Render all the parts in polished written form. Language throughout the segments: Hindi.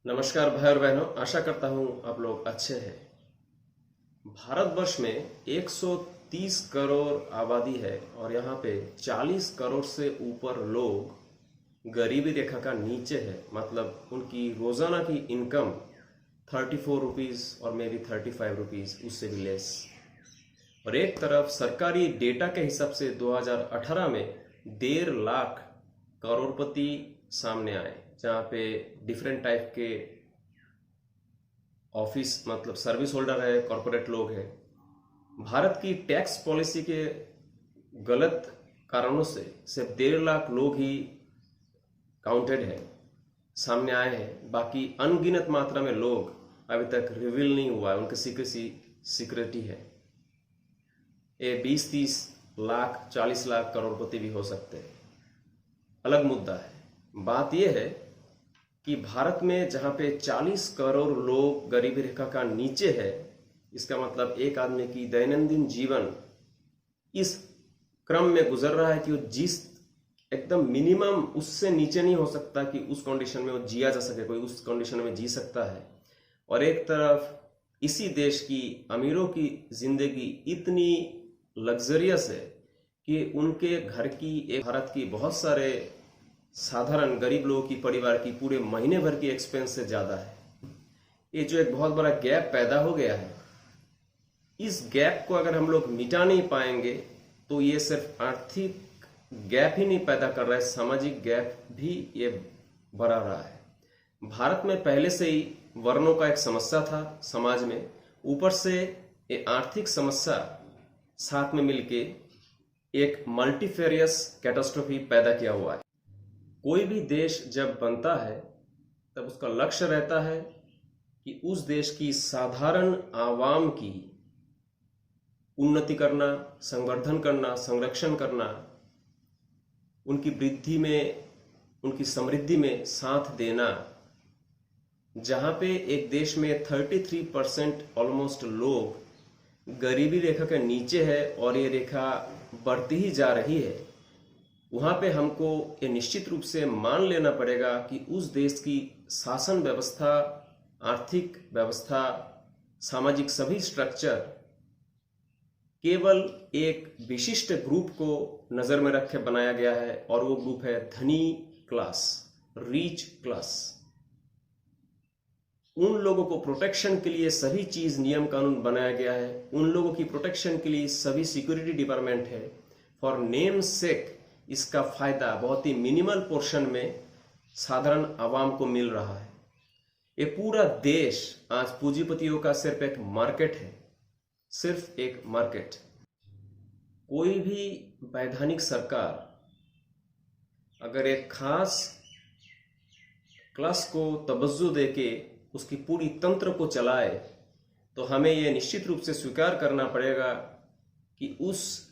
नमस्कार भाई और बहनों, आशा करता हूं आप लोग अच्छे हैं। भारतवर्ष में 130 करोड़ आबादी है और यहाँ पे 40 करोड़ से ऊपर लोग गरीबी रेखा का नीचे है। मतलब उनकी रोजाना की इनकम 34 रुपीज और मे बी 35 रुपीज, उससे भी लेस। और एक तरफ सरकारी डेटा के हिसाब से 2018 में 1.5 लाख करोड़पति सामने आए, जहाँ पे डिफरेंट टाइप के ऑफिस मतलब सर्विस होल्डर है, कॉरपोरेट लोग हैं। भारत की टैक्स पॉलिसी के गलत कारणों से सिर्फ 1.5 लाख लोग ही काउंटेड है, सामने आए हैं। बाकी अनगिनत मात्रा में लोग अभी तक रिवील नहीं हुआ है, उनकी सिक्योरिटी है। ये 20-30 लाख 40 लाख करोड़पति भी हो सकते हैं, अलग मुद्दा है। बात यह है कि भारत में जहां पे 40 करोड़ लोग गरीबी रेखा का नीचे है, इसका मतलब एक आदमी की दैनंदिन जीवन इस क्रम में गुजर रहा है कि वो जिस एकदम मिनिमम उससे नीचे नहीं हो सकता कि उस कंडीशन में वो जिया जा सके, कोई उस कंडीशन में जी सकता है। और एक तरफ इसी देश की अमीरों की जिंदगी इतनी लग्जरियस है कि उनके घर की भारत की बहुत सारे साधारण गरीब लोगों की परिवार की पूरे महीने भर की एक्सपेंस से ज्यादा है। ये जो एक बहुत बड़ा गैप पैदा हो गया है, इस गैप को अगर हम लोग मिटा नहीं पाएंगे तो ये सिर्फ आर्थिक गैप ही नहीं पैदा कर रहा है, सामाजिक गैप भी ये बढ़ा रहा है। भारत में पहले से ही वर्णों का एक समस्या था समाज में, ऊपर से ये आर्थिक समस्या साथ में मिलके एक मल्टीफेरियस कैटास्ट्रोफी पैदा किया हुआ है। कोई भी देश जब बनता है तब उसका लक्ष्य रहता है कि उस देश की साधारण आवाम की उन्नति करना, संवर्धन करना, संरक्षण करना, उनकी वृद्धि में, उनकी समृद्धि में साथ देना। जहां पे एक देश में 33% ऑलमोस्ट लोग गरीबी रेखा के नीचे है और ये रेखा बढ़ती ही जा रही है, वहां पे हमको ये निश्चित रूप से मान लेना पड़ेगा कि उस देश की शासन व्यवस्था, आर्थिक व्यवस्था, सामाजिक सभी स्ट्रक्चर केवल एक विशिष्ट ग्रुप को नजर में रख के बनाया गया है, और वो ग्रुप है धनी क्लास, रीच क्लास। उन लोगों को प्रोटेक्शन के लिए सभी चीज, नियम कानून बनाया गया है, उन लोगों की प्रोटेक्शन के लिए सभी सिक्योरिटी डिपार्टमेंट है। फॉर नेम सेक इसका फायदा बहुत ही मिनिमल पोर्शन में साधारण आवाम को मिल रहा है। ये पूरा देश आज पूंजीपतियों का सिर्फ एक मार्केट है, सिर्फ एक मार्केट। कोई भी वैधानिक सरकार अगर एक खास क्लास को तवज्जो देके उसकी पूरी तंत्र को चलाए तो हमें यह निश्चित रूप से स्वीकार करना पड़ेगा कि उस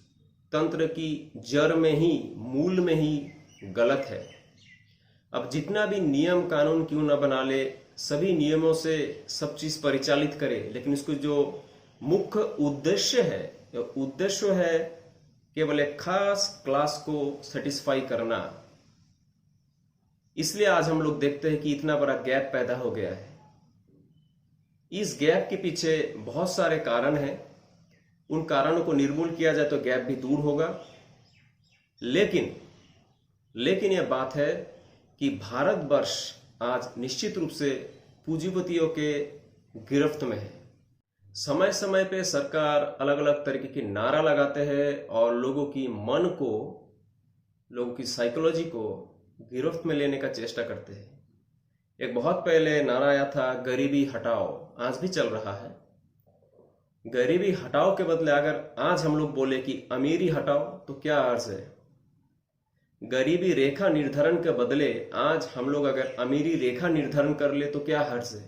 तंत्र की जड़ में ही, मूल में ही गलत है। अब जितना भी नियम कानून क्यों ना बना ले, सभी नियमों से सब चीज परिचालित करे, लेकिन इसको जो मुख्य उद्देश्य है केवल एक खास क्लास को सेटिस्फाई करना। इसलिए आज हम लोग देखते हैं कि इतना बड़ा गैप पैदा हो गया है। इस गैप के पीछे बहुत सारे कारण हैं, उन कारणों को निर्मूल किया जाए तो गैप भी दूर होगा। लेकिन यह बात है कि भारतवर्ष आज निश्चित रूप से पूंजीपतियों के गिरफ्त में है। समय समय पे सरकार अलग अलग तरीके की नारा लगाते हैं और लोगों की मन को, लोगों की साइकोलॉजी को गिरफ्त में लेने का चेष्टा करते हैं। एक बहुत पहले नारा आया था, गरीबी हटाओ, आज भी चल रहा है। गरीबी हटाओ के बदले अगर आज हम लोग बोले कि अमीरी हटाओ तो क्या अर्थ है? गरीबी रेखा निर्धारण के बदले आज हम लोग अगर अमीरी रेखा निर्धारण कर ले तो क्या हर्ज है?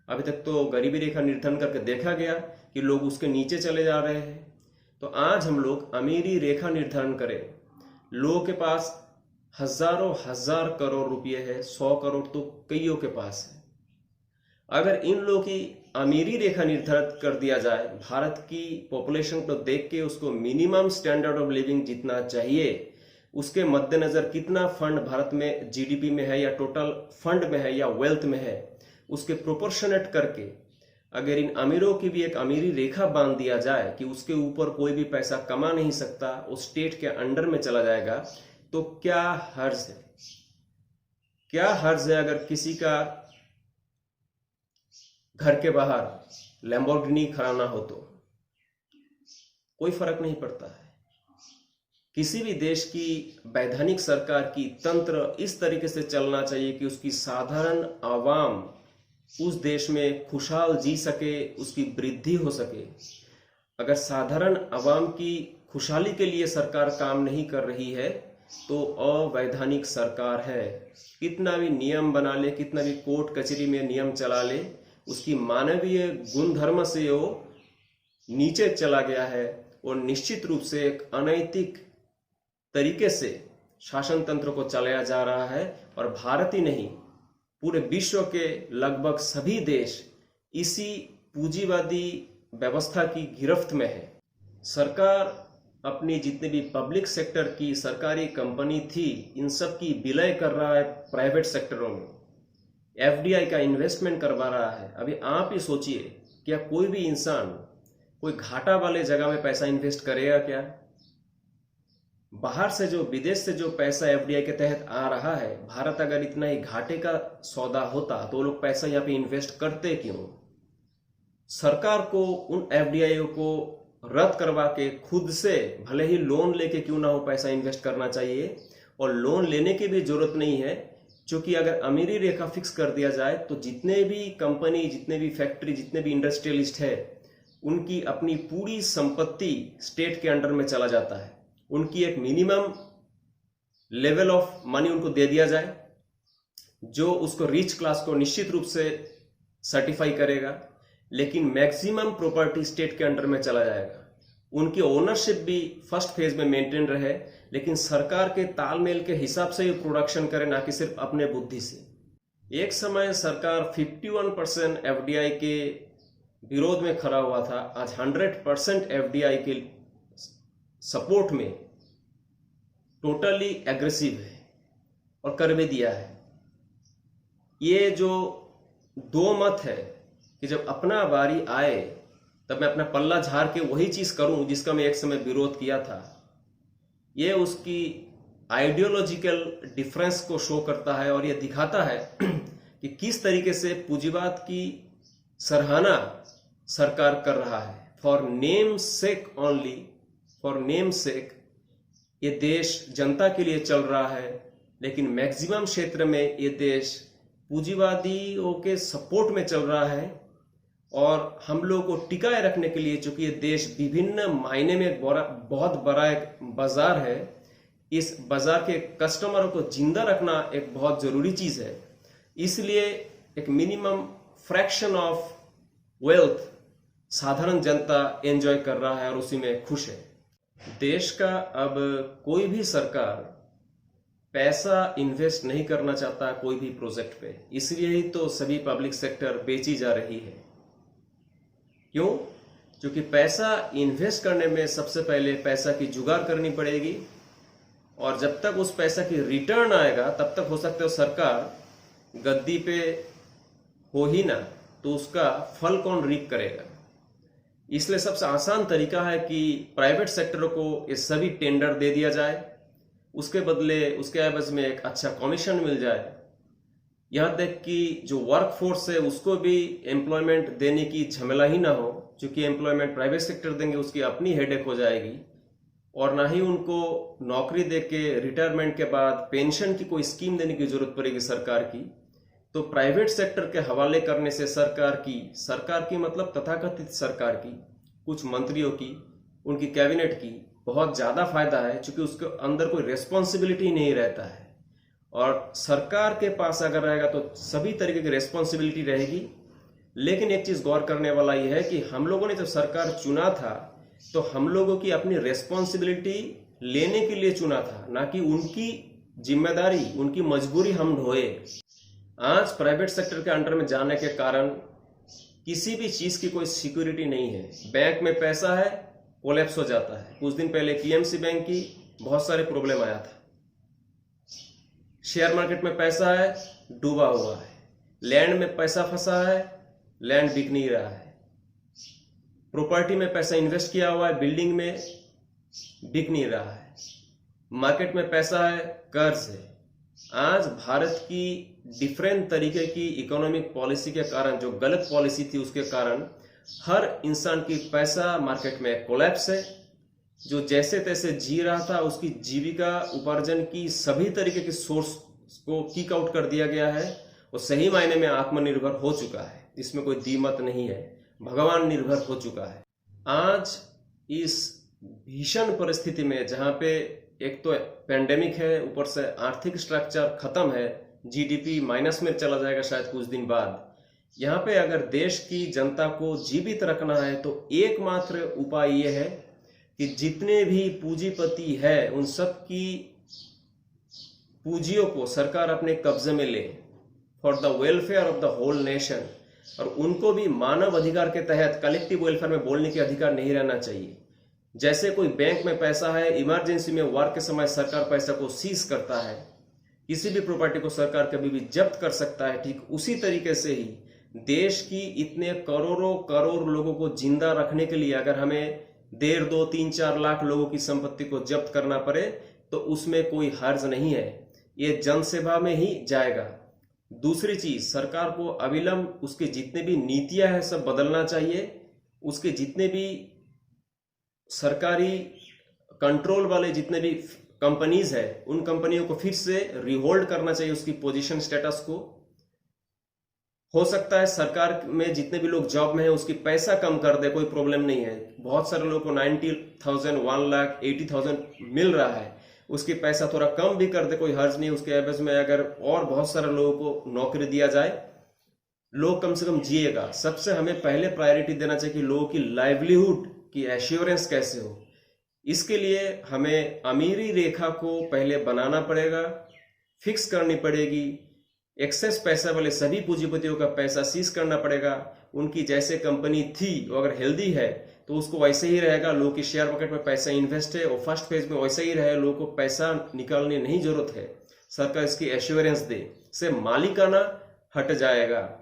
अभी तक तो गरीबी रेखा निर्धारण करके देखा गया कि लोग उसके नीचे चले जा रहे हैं। तो आज हम लोग अमीरी रेखा निर्धारण करें। लोगों के पास हजारों हजार करोड़ रुपए है, 100 करोड़ तो कईयों के पास है। अगर इन लोगों की अमीरी रेखा निर्धारित कर दिया जाए, भारत की पॉपुलेशन को देख के उसको मिनिमम स्टैंडर्ड ऑफ लिविंग जितना चाहिए, उसके मद्देनजर कितना फंड भारत में जीडीपी में है या टोटल फंड में है या वेल्थ में है, उसके प्रोपोर्शनेट करके अगर इन अमीरों की भी एक अमीरी रेखा बांध दिया जाए कि उसके ऊपर कोई भी पैसा कमा नहीं सकता, उस स्टेट के अंडर में चला जाएगा, तो क्या हर्ज है? क्या हर्ज है अगर किसी का घर के बाहर लैम्बोर्गिनी खड़ा ना हो तो? कोई फर्क नहीं पड़ता है। किसी भी देश की वैधानिक सरकार की तंत्र इस तरीके से चलना चाहिए कि उसकी साधारण आवाम उस देश में खुशहाल जी सके, उसकी वृद्धि हो सके। अगर साधारण आवाम की खुशहाली के लिए सरकार काम नहीं कर रही है तो अवैधानिक सरकार है। कितना भी नियम बना ले, कितना भी कोर्ट कचहरी में नियम चला ले, उसकी मानवीय गुणधर्म से वो नीचे चला गया है और निश्चित रूप से एक अनैतिक तरीके से शासन तंत्र को चलाया जा रहा है। और भारत ही नहीं, पूरे विश्व के लगभग सभी देश इसी पूंजीवादी व्यवस्था की गिरफ्त में है। सरकार अपनी जितने भी पब्लिक सेक्टर की सरकारी कंपनी थी, इन सब की विलय कर रहा है प्राइवेट सेक्टरों में, एफडीआई का इन्वेस्टमेंट करवा रहा है। अभी आप ही सोचिए, क्या कोई भी इंसान कोई घाटा वाले जगह में पैसा इन्वेस्ट करेगा क्या? बाहर से जो, विदेश से जो पैसा एफडीआई के तहत आ रहा है, भारत अगर इतना ही घाटे का सौदा होता तो लोग पैसा यहाँ पे इन्वेस्ट करते क्यों? सरकार को उन एफडीआई को रद्द करवा के खुद से भले ही लोन लेके क्यों ना हो पैसा इन्वेस्ट करना चाहिए। और लोन लेने की भी जरूरत नहीं है, क्योंकि अगर अमीरी रेखा फिक्स कर दिया जाए तो जितने भी कंपनी, जितने भी फैक्ट्री, जितने भी इंडस्ट्रियलिस्ट है, उनकी अपनी पूरी संपत्ति स्टेट के अंडर में चला जाता है। उनकी एक मिनिमम लेवल ऑफ मनी उनको दे दिया जाए, जो उसको रिच क्लास को निश्चित रूप से सर्टिफाई करेगा, लेकिन मैक्सिमम प्रॉपर्टी स्टेट के अंडर में चला जाएगा। उनकी ओनरशिप भी फर्स्ट फेज में मेंटेन रहे, लेकिन सरकार के तालमेल के हिसाब से ही प्रोडक्शन करे, ना कि सिर्फ अपने बुद्धि से। एक समय सरकार 51% एफडीआई के विरोध में खड़ा हुआ था, आज 100% एफडीआई के सपोर्ट में टोटली एग्रेसिव है और कर भी दिया है। ये जो दो मत है कि जब अपना बारी आए तब मैं अपना पल्ला झाड़ के वही चीज करूं जिसका मैं एक समय विरोध किया था, ये उसकी आइडियोलॉजिकल डिफरेंस को शो करता है और ये दिखाता है कि किस तरीके से पूंजीवाद की सराहना सरकार कर रहा है। For name sec only, for name सेक ये देश जनता के लिए चल रहा है, लेकिन मैक्सिमम क्षेत्र में ये देश पूंजीवादियों के सपोर्ट में चल रहा है। और हम लोगों को टिकाए रखने के लिए, चूंकि ये देश विभिन्न मायने में बहुत बड़ा एक बाजार है, इस बाजार के कस्टमरों को जिंदा रखना एक बहुत जरूरी चीज है। इसलिए एक मिनिमम फ्रैक्शन ऑफ वेल्थ साधारण जनता एंजॉय कर रहा है और उसी में खुश है। देश का अब कोई भी सरकार पैसा इन्वेस्ट नहीं करना चाहता कोई भी प्रोजेक्ट पे, इसलिए ही तो सभी पब्लिक सेक्टर बेची जा रही है। क्यों? क्योंकि पैसा इन्वेस्ट करने में सबसे पहले पैसा की जुगाड़ करनी पड़ेगी, और जब तक उस पैसा की रिटर्न आएगा तब तक हो सकता है सरकार गद्दी पे हो ही ना, तो उसका फल कौन रीप करेगा। इसलिए सबसे आसान तरीका है कि प्राइवेट सेक्टर को ये सभी टेंडर दे दिया जाए, उसके बदले उसके एवज में एक अच्छा कमीशन मिल जाए। यहां तक कि जो वर्क फोर्स है उसको भी एम्प्लॉयमेंट देने की झमेला ही ना हो, क्योंकि एम्प्लॉयमेंट प्राइवेट सेक्टर देंगे उसकी अपनी हेडेक हो जाएगी, और ना ही उनको नौकरी देके रिटायरमेंट के बाद पेंशन की कोई स्कीम देने की जरूरत पड़ेगी सरकार की। तो प्राइवेट सेक्टर के हवाले करने से सरकार की मतलब तथाकथित सरकार की, कुछ मंत्रियों की, उनकी कैबिनेट की बहुत ज्यादा फायदा है, क्योंकि उसके अंदर कोई रेस्पॉन्सिबिलिटी नहीं रहता है। और सरकार के पास अगर रहेगा तो सभी तरीके की रेस्पॉन्सिबिलिटी रहेगी। लेकिन एक चीज गौर करने वाला यह है कि हम लोगों ने जब सरकार चुना था तो हम लोगों की अपनी रेस्पॉन्सिबिलिटी लेने के लिए चुना था, ना कि उनकी जिम्मेदारी, उनकी मजबूरी हम ढोए। आज प्राइवेट सेक्टर के अंडर में जाने के कारण किसी भी चीज की कोई सिक्योरिटी नहीं है। बैंक में पैसा है, कोलैप्स हो जाता है। कुछ दिन पहले पीएमसी बैंक की बहुत सारे प्रॉब्लम आया था। शेयर मार्केट में पैसा है, डूबा हुआ है। लैंड में पैसा फंसा है, लैंड बिक नहीं रहा है। प्रॉपर्टी में पैसा इन्वेस्ट किया हुआ है, बिल्डिंग में बिक नहीं रहा है। मार्केट में पैसा है, कर्ज है। आज भारत की डिफरेंट तरीके की इकोनॉमिक पॉलिसी के कारण, जो गलत पॉलिसी थी उसके कारण हर इंसान की पैसा मार्केट में कोलैप्स है। जो जैसे तैसे जी रहा था, उसकी जीविका उपार्जन की सभी तरीके के सोर्स को किक आउट कर दिया गया है। वो सही मायने में आत्मनिर्भर हो चुका है, इसमें कोई दीमत नहीं है, भगवान निर्भर हो चुका है। आज इस भीषण परिस्थिति में, जहां पे एक तो पेंडेमिक है, ऊपर से आर्थिक स्ट्रक्चर खत्म है, जीडीपी माइनस में चला जाएगा शायद कुछ दिन बाद, यहाँ पे अगर देश की जनता को जीवित रखना है तो एकमात्र उपाय ये है कि जितने भी पूंजीपति है उन सब की पूंजियों को सरकार अपने कब्जे में ले, for the welfare of the whole nation. और उनको भी मानव अधिकार के तहत कलेक्टिव वेलफेयर में बोलने के अधिकार नहीं रहना चाहिए। जैसे कोई बैंक में पैसा है, इमरजेंसी में, वार के समय सरकार पैसा को सीज करता है, किसी भी प्रॉपर्टी को सरकार कभी भी जब्त कर सकता है, ठीक उसी तरीके से ही देश की इतने करोड़ों करोड़ लोगों को जिंदा रखने के लिए अगर हमें 1.5, 2, 3, 4 लाख लोगों की संपत्ति को जब्त करना पड़े तो उसमें कोई हर्ज नहीं है, ये जनसेवा में ही जाएगा। दूसरी चीज, सरकार को अविलंब उसके जितने भी नीतियां हैं सब बदलना चाहिए। उसके जितने भी सरकारी कंट्रोल वाले जितने भी कंपनीज है, उन कंपनियों को फिर से रिहोल्ड करना चाहिए उसकी पोजीशन स्टेटस को। हो सकता है सरकार में जितने भी लोग जॉब में है उसकी पैसा कम कर दे, कोई प्रॉब्लम नहीं है। बहुत सारे लोगों को 90,000, 1,80,000 मिल रहा है, उसकी पैसा थोड़ा कम भी कर दे, कोई हर्ज नहीं। उसके एवज में अगर और बहुत सारे लोगों को नौकरी दिया जाए, लोग कम से कम जिएगा। सबसे हमें पहले प्रायोरिटी देना चाहिए कि लोगों की लाइवलीहुड की एश्योरेंस कैसे हो। इसके लिए हमें अमीरी रेखा को पहले बनाना पड़ेगा, फिक्स करनी पड़ेगी। एक्सेस पैसा वाले सभी पूंजीपतियों का पैसा सीज करना पड़ेगा। उनकी जैसे कंपनी थी वो अगर हेल्दी है तो उसको वैसे ही रहेगा। लोगों की शेयर मार्केट में पैसा इन्वेस्ट है और फर्स्ट फेज में वैसे ही रहे, लोगों को पैसा निकालने नहीं जरूरत है। सरकार इसकी एश्योरेंस दे, से मालिकाना हट जाएगा।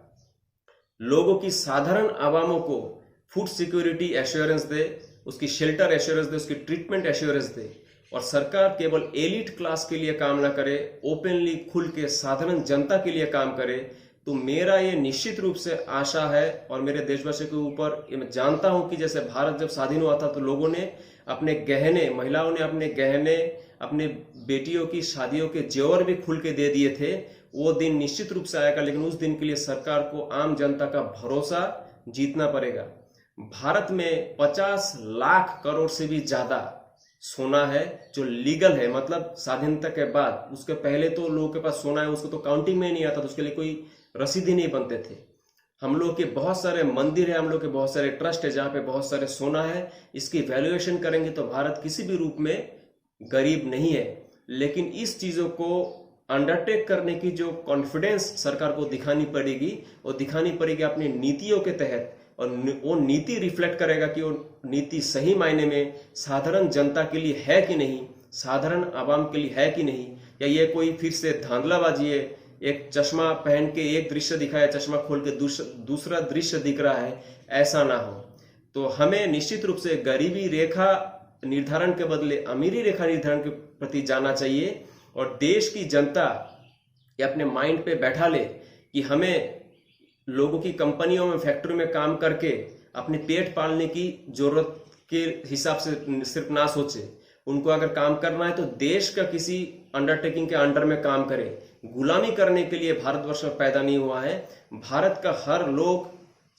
लोगों की साधारण आवामों को फूड सिक्योरिटी एश्योरेंस दे, उसकी शेल्टर एश्योरेंस दे, उसकी ट्रीटमेंट एश्योरेंस दे। और सरकार केवल एलिट क्लास के लिए काम ना करे, ओपनली खुल के साधारण जनता के लिए काम करे। तो मेरा ये निश्चित रूप से आशा है और मेरे देशवासियों के ऊपर मैं जानता हूं कि जैसे भारत जब स्वाधीन हुआ था तो लोगों ने अपने गहने, महिलाओं ने अपने गहने, अपने बेटियों की शादियों के जेवर भी खुल के दे दिए थे। वो दिन निश्चित रूप से आएगा, लेकिन उस दिन के लिए सरकार को आम जनता का भरोसा जीतना पड़ेगा। भारत में 50 लाख करोड़ से भी ज्यादा सोना है जो लीगल है, मतलब स्वाधीनता के बाद। उसके पहले तो लोगों के पास सोना है, उसको तो काउंटिंग में नहीं आता, तो उसके लिए कोई रसीद ही नहीं बनते थे। हम लोग के बहुत सारे मंदिर है, हम लोग के बहुत सारे ट्रस्ट है जहां पे बहुत सारे सोना है। इसकी वैल्यूएशन करेंगे तो भारत किसी भी रूप में गरीब नहीं है। लेकिन इस चीजों को अंडरटेक करने की जो कॉन्फिडेंस सरकार को दिखानी पड़ेगी, वो दिखानी पड़ेगी अपनी नीतियों के तहत। और वो नीति रिफ्लेक्ट करेगा कि वो नीति सही मायने में साधारण जनता के लिए है कि नहीं, साधारण आवाम के लिए है कि नहीं, या ये कोई फिर से धांधलाबाजी है। एक चश्मा पहन के एक दृश्य दिखाया, चश्मा खोल के दूसरा दृश्य दिख रहा है, ऐसा ना हो। तो हमें निश्चित रूप से गरीबी रेखा निर्धारण के बदले अमीरी रेखा निर्धारण के प्रति जाना चाहिए। और देश की जनता ये अपने माइंड पे बैठा ले कि हमें लोगों की कंपनियों में, फैक्ट्री में काम करके अपने पेट पालने की जरूरत के हिसाब से सिर्फ ना सोचे। उनको अगर काम करना है तो देश का किसी अंडरटेकिंग के अंडर में काम करे। गुलामी करने के लिए भारतवर्ष में पैदा नहीं हुआ है। भारत का हर लोग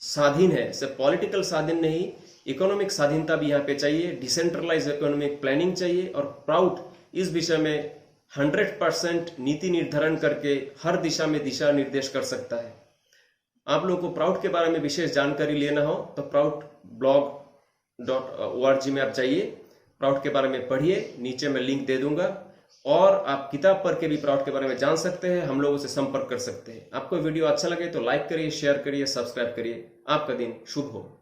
स्वाधीन है, सिर्फ पॉलिटिकल स्वाधीन नहीं, इकोनॉमिक स्वाधीनता भी यहाँ पे चाहिए। डिसेंट्रलाइज इकोनॉमिक प्लानिंग चाहिए। और प्राउड इस विषय में 100% नीति निर्धारण करके हर दिशा में दिशा निर्देश कर सकता है। आप लोगों को प्राउड के बारे में विशेष जानकारी लेना हो तो proudblog.org में आप जाइए, प्राउड के बारे में पढ़िए, नीचे मैं लिंक दे दूंगा। और आप किताब पढ़ के भी प्राउड के बारे में जान सकते हैं, हम लोगों से संपर्क कर सकते हैं। आपको वीडियो अच्छा लगे तो लाइक करिए, शेयर करिए, सब्सक्राइब करिए। आपका दिन शुभ हो।